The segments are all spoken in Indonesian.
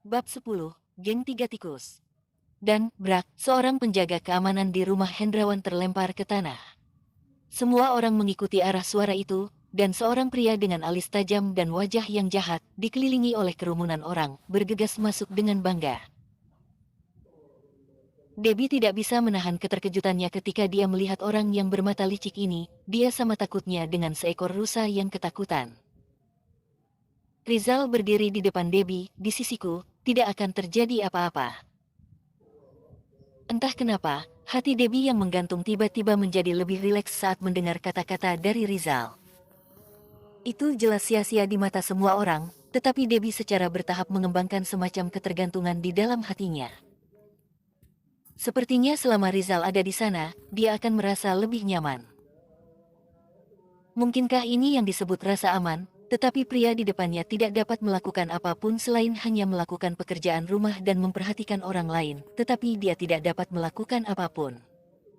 Bab 10, Geng Tiga Tikus. Dan, brak, seorang penjaga keamanan di rumah Hendrawan terlempar ke tanah. Semua orang mengikuti arah suara itu, dan seorang pria dengan alis tajam dan wajah yang jahat, dikelilingi oleh kerumunan orang, bergegas masuk dengan bangga. Debbie tidak bisa menahan keterkejutannya ketika dia melihat orang yang bermata licik ini. Dia sama takutnya dengan seekor rusa yang ketakutan. Rizal berdiri di depan Debbie, di sisiku, tidak akan terjadi apa-apa. Entah kenapa, hati Debbie yang menggantung tiba-tiba menjadi lebih rileks saat mendengar kata-kata dari Rizal. Itu jelas sia-sia di mata semua orang, tetapi Debbie secara bertahap mengembangkan semacam ketergantungan di dalam hatinya. Sepertinya selama Rizal ada di sana, dia akan merasa lebih nyaman. Mungkinkah ini yang disebut rasa aman? Tetapi pria di depannya tidak dapat melakukan apapun selain hanya melakukan pekerjaan rumah dan memperhatikan orang lain, tetapi dia tidak dapat melakukan apapun.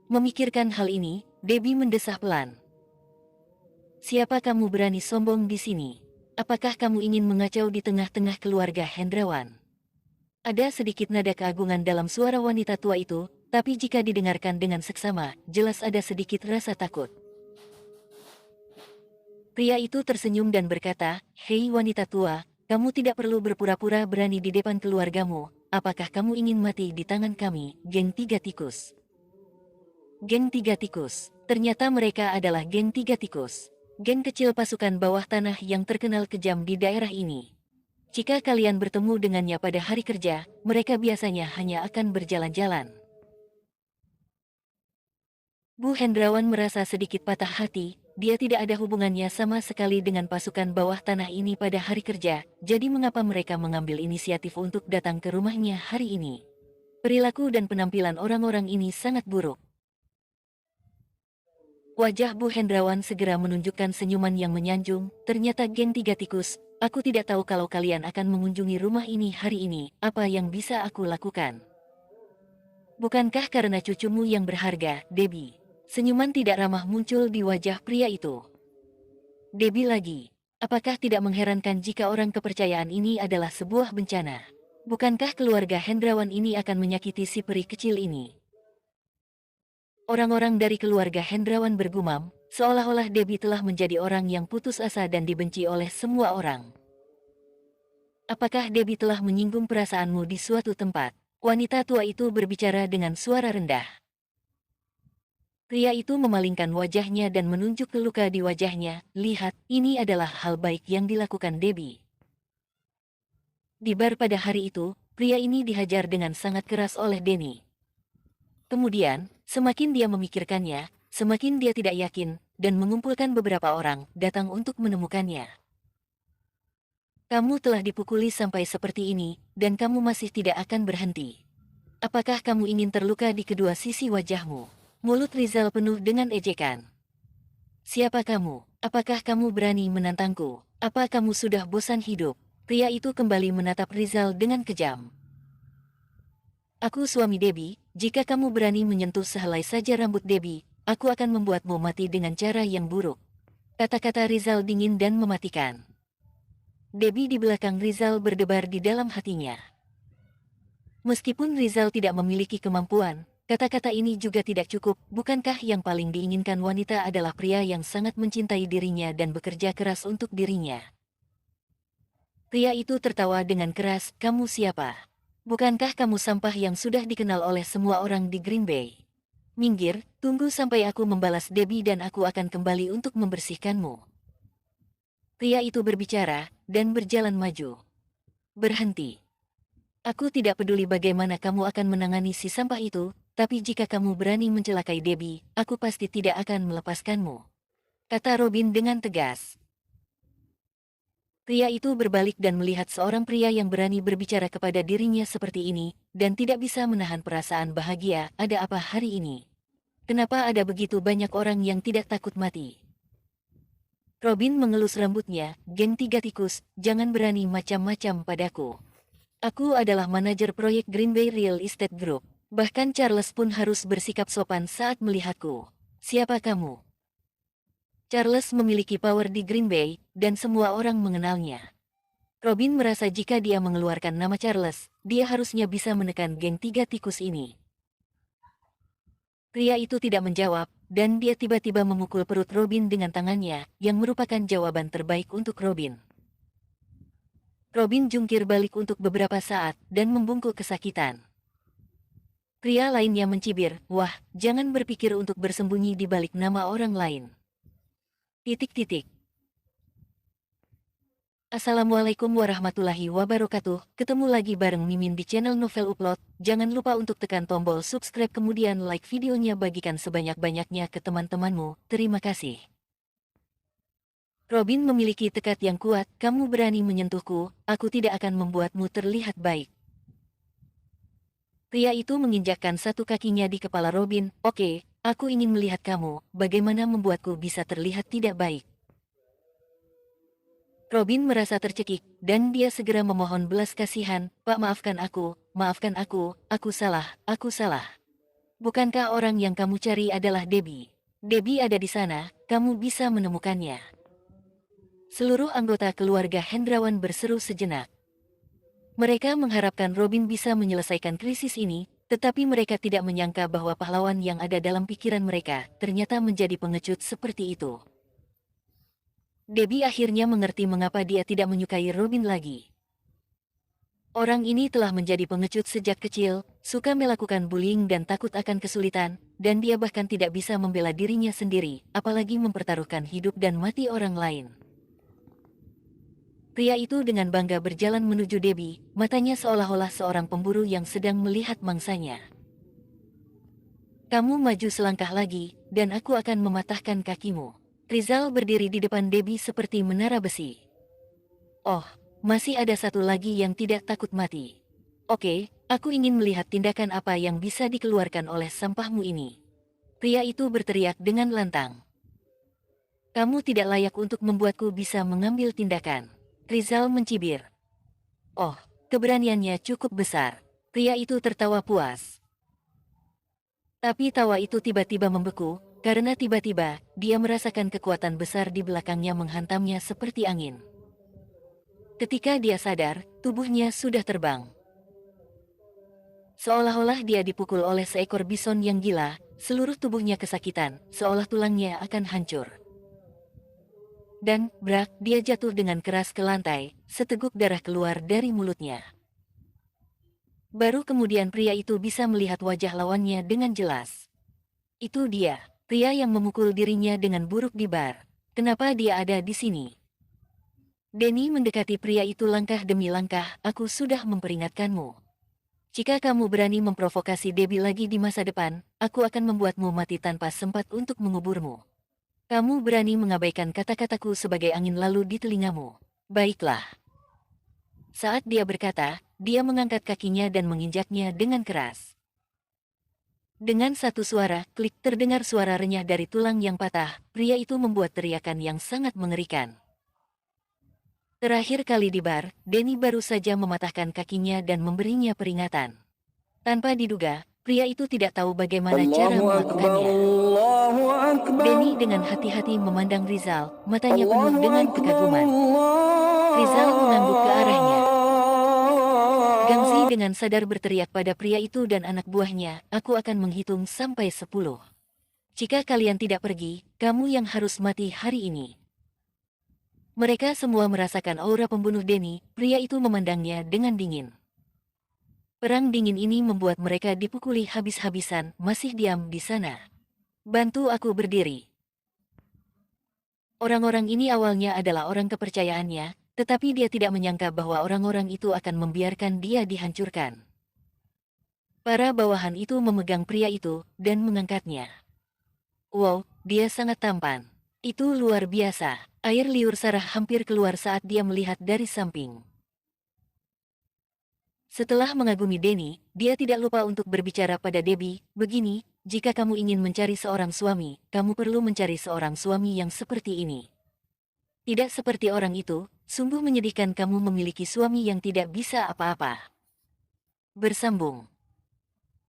Memikirkan hal ini, Debbie mendesah pelan. Siapa kamu berani sombong di sini? Apakah kamu ingin mengacau di tengah-tengah keluarga Hendrawan? Ada sedikit nada keagungan dalam suara wanita tua itu, tapi jika didengarkan dengan seksama, jelas ada sedikit rasa takut. Pria itu tersenyum dan berkata, "Hei wanita tua, kamu tidak perlu berpura-pura berani di depan keluargamu. Apakah kamu ingin mati di tangan kami, geng tiga tikus?" Geng Tiga Tikus. Ternyata mereka adalah Geng Tiga Tikus. Geng kecil pasukan bawah tanah yang terkenal kejam di daerah ini. Jika kalian bertemu dengannya pada hari kerja, mereka biasanya hanya akan berjalan-jalan. Bu Hendrawan merasa sedikit patah hati, dia tidak ada hubungannya sama sekali dengan pasukan bawah tanah ini pada hari kerja, jadi mengapa mereka mengambil inisiatif untuk datang ke rumahnya hari ini? Perilaku dan penampilan orang-orang ini sangat buruk. Wajah Bu Hendrawan segera menunjukkan senyuman yang menyanjung. Ternyata Geng Tiga Tikus, aku tidak tahu kalau kalian akan mengunjungi rumah ini hari ini. Apa yang bisa aku lakukan? Bukankah karena cucumu yang berharga, Debbie? Senyuman tidak ramah muncul di wajah pria itu. Debbie lagi. Apakah tidak mengherankan jika orang kepercayaan ini adalah sebuah bencana? Bukankah keluarga Hendrawan ini akan menyakiti si peri kecil ini? Orang-orang dari keluarga Hendrawan bergumam, seolah-olah Debbie telah menjadi orang yang putus asa dan dibenci oleh semua orang. Apakah Debbie telah menyinggung perasaanmu di suatu tempat? Wanita tua itu berbicara dengan suara rendah. Pria itu memalingkan wajahnya dan menunjuk ke luka di wajahnya. Lihat, ini adalah hal baik yang dilakukan Debbie. Di bar pada hari itu, pria ini dihajar dengan sangat keras oleh Denny. Kemudian, semakin dia memikirkannya, semakin dia tidak yakin, dan mengumpulkan beberapa orang, datang untuk menemukannya. Kamu telah dipukuli sampai seperti ini, dan kamu masih tidak akan berhenti. Apakah kamu ingin terluka di kedua sisi wajahmu? Mulut Rizal penuh dengan ejekan. Siapa kamu? Apakah kamu berani menantangku? Apa kamu sudah bosan hidup? Pria itu kembali menatap Rizal dengan kejam. Aku suami Debbie, jika kamu berani menyentuh sehelai saja rambut Debbie, aku akan membuatmu mati dengan cara yang buruk. Kata-kata Rizal dingin dan mematikan. Debbie di belakang Rizal berdebar di dalam hatinya. Meskipun Rizal tidak memiliki kemampuan, kata-kata ini juga tidak cukup. Bukankah yang paling diinginkan wanita adalah pria yang sangat mencintai dirinya dan bekerja keras untuk dirinya? Pria itu tertawa dengan keras, "Kamu siapa? Bukankah kamu sampah yang sudah dikenal oleh semua orang di Green Bay? Minggir, tunggu sampai aku membalas Debbie dan aku akan kembali untuk membersihkanmu." Pria itu berbicara, dan berjalan maju. "Berhenti. Aku tidak peduli bagaimana kamu akan menangani si sampah itu, tapi jika kamu berani mencelakai Debbie, aku pasti tidak akan melepaskanmu," kata Robin dengan tegas. Pria itu berbalik dan melihat seorang pria yang berani berbicara kepada dirinya seperti ini, dan tidak bisa menahan perasaan bahagia. Ada apa hari ini? Kenapa ada begitu banyak orang yang tidak takut mati? Robin mengelus rambutnya, "Geng Tiga Tikus, jangan berani macam-macam padaku. Aku adalah manajer proyek Green Bay Real Estate Group. Bahkan Charles pun harus bersikap sopan saat melihatku. Siapa kamu?" Charles memiliki power di Green Bay, dan semua orang mengenalnya. Robin merasa jika dia mengeluarkan nama Charles, dia harusnya bisa menekan geng tiga tikus ini. Pria itu tidak menjawab, dan dia tiba-tiba memukul perut Robin dengan tangannya, yang merupakan jawaban terbaik untuk Robin. Robin jungkir balik untuk beberapa saat, dan membungkuk kesakitan. Pria lainnya mencibir, "Wah, jangan berpikir untuk bersembunyi di balik nama orang lain." Titik-titik. Assalamualaikum warahmatullahi wabarakatuh. Ketemu lagi bareng Mimin di channel Novel Upload. Jangan lupa untuk tekan tombol subscribe kemudian like videonya, bagikan sebanyak-banyaknya ke teman-temanmu. Terima kasih. Robin memiliki tekad yang kuat. Kamu berani menyentuhku, aku tidak akan membuatmu terlihat baik. Pria itu menginjakkan satu kakinya di kepala Robin. Oke, aku ingin melihat kamu, bagaimana membuatku bisa terlihat tidak baik. Robin merasa tercekik, dan dia segera memohon belas kasihan, "Pak, maafkan aku salah. Bukankah orang yang kamu cari adalah Debbie? Debbie ada di sana, kamu bisa menemukannya." Seluruh anggota keluarga Hendrawan berseru sejenak. Mereka mengharapkan Robin bisa menyelesaikan krisis ini, tetapi mereka tidak menyangka bahwa pahlawan yang ada dalam pikiran mereka ternyata menjadi pengecut seperti itu. Debbie akhirnya mengerti mengapa dia tidak menyukai Robin lagi. Orang ini telah menjadi pengecut sejak kecil, suka melakukan bullying dan takut akan kesulitan, dan dia bahkan tidak bisa membela dirinya sendiri, apalagi mempertaruhkan hidup dan mati orang lain. Pria itu dengan bangga berjalan menuju Debbie, matanya seolah-olah seorang pemburu yang sedang melihat mangsanya. "Kamu maju selangkah lagi, dan aku akan mematahkan kakimu." Rizal berdiri di depan Debbie seperti menara besi. "Oh, masih ada satu lagi yang tidak takut mati. Oke, aku ingin melihat tindakan apa yang bisa dikeluarkan oleh sampahmu ini." Pria itu berteriak dengan lantang. "Kamu tidak layak untuk membuatku bisa mengambil tindakan." Rizal mencibir. "Oh, keberaniannya cukup besar." Pria itu tertawa puas. Tapi tawa itu tiba-tiba membeku, karena tiba-tiba dia merasakan kekuatan besar di belakangnya menghantamnya seperti angin. Ketika dia sadar, tubuhnya sudah terbang. Seolah-olah dia dipukul oleh seekor bison yang gila, seluruh tubuhnya kesakitan, seolah tulangnya akan hancur. Dan, brak, dia jatuh dengan keras ke lantai, seteguk darah keluar dari mulutnya. Baru kemudian pria itu bisa melihat wajah lawannya dengan jelas. Itu dia, pria yang memukul dirinya dengan buruk di bar. Kenapa dia ada di sini? Denny mendekati pria itu langkah demi langkah. "Aku sudah memperingatkanmu. Jika kamu berani memprovokasi Debbie lagi di masa depan, aku akan membuatmu mati tanpa sempat untuk menguburmu. Kamu berani mengabaikan kata-kataku sebagai angin lalu di telingamu. Baiklah." Saat dia berkata, dia mengangkat kakinya dan menginjaknya dengan keras. Dengan satu suara, klik, terdengar suara renyah dari tulang yang patah. Pria itu membuat teriakan yang sangat mengerikan. Terakhir kali di bar, Denny baru saja mematahkan kakinya dan memberinya peringatan. Tanpa diduga, pria itu tidak tahu bagaimana cara Allahu Akbar, melakukannya. Allahu Akbar, Denny dengan hati-hati memandang Rizal, matanya penuh Allahu dengan Akbar, kekaguman. Rizal mengangguk ke arahnya. Gangzi dengan sadar berteriak pada pria itu dan anak buahnya, "Aku akan menghitung sampai 10. Jika kalian tidak pergi, kamu yang harus mati hari ini." Mereka semua merasakan aura pembunuh Denny. Pria itu memandangnya dengan dingin. Perang dingin ini membuat mereka dipukuli habis-habisan. "Masih diam di sana. Bantu aku berdiri." Orang-orang ini awalnya adalah orang kepercayaannya, tetapi dia tidak menyangka bahwa orang-orang itu akan membiarkan dia dihancurkan. Para bawahan itu memegang pria itu dan mengangkatnya. Wow, dia sangat tampan. Itu luar biasa. Air liur Sarah hampir keluar saat dia melihat dari samping. Setelah mengagumi Denny, dia tidak lupa untuk berbicara pada Debbie. "Begini, jika kamu ingin mencari seorang suami, kamu perlu mencari seorang suami yang seperti ini. Tidak seperti orang itu. Sungguh menyedihkan kamu memiliki suami yang tidak bisa apa-apa." Bersambung.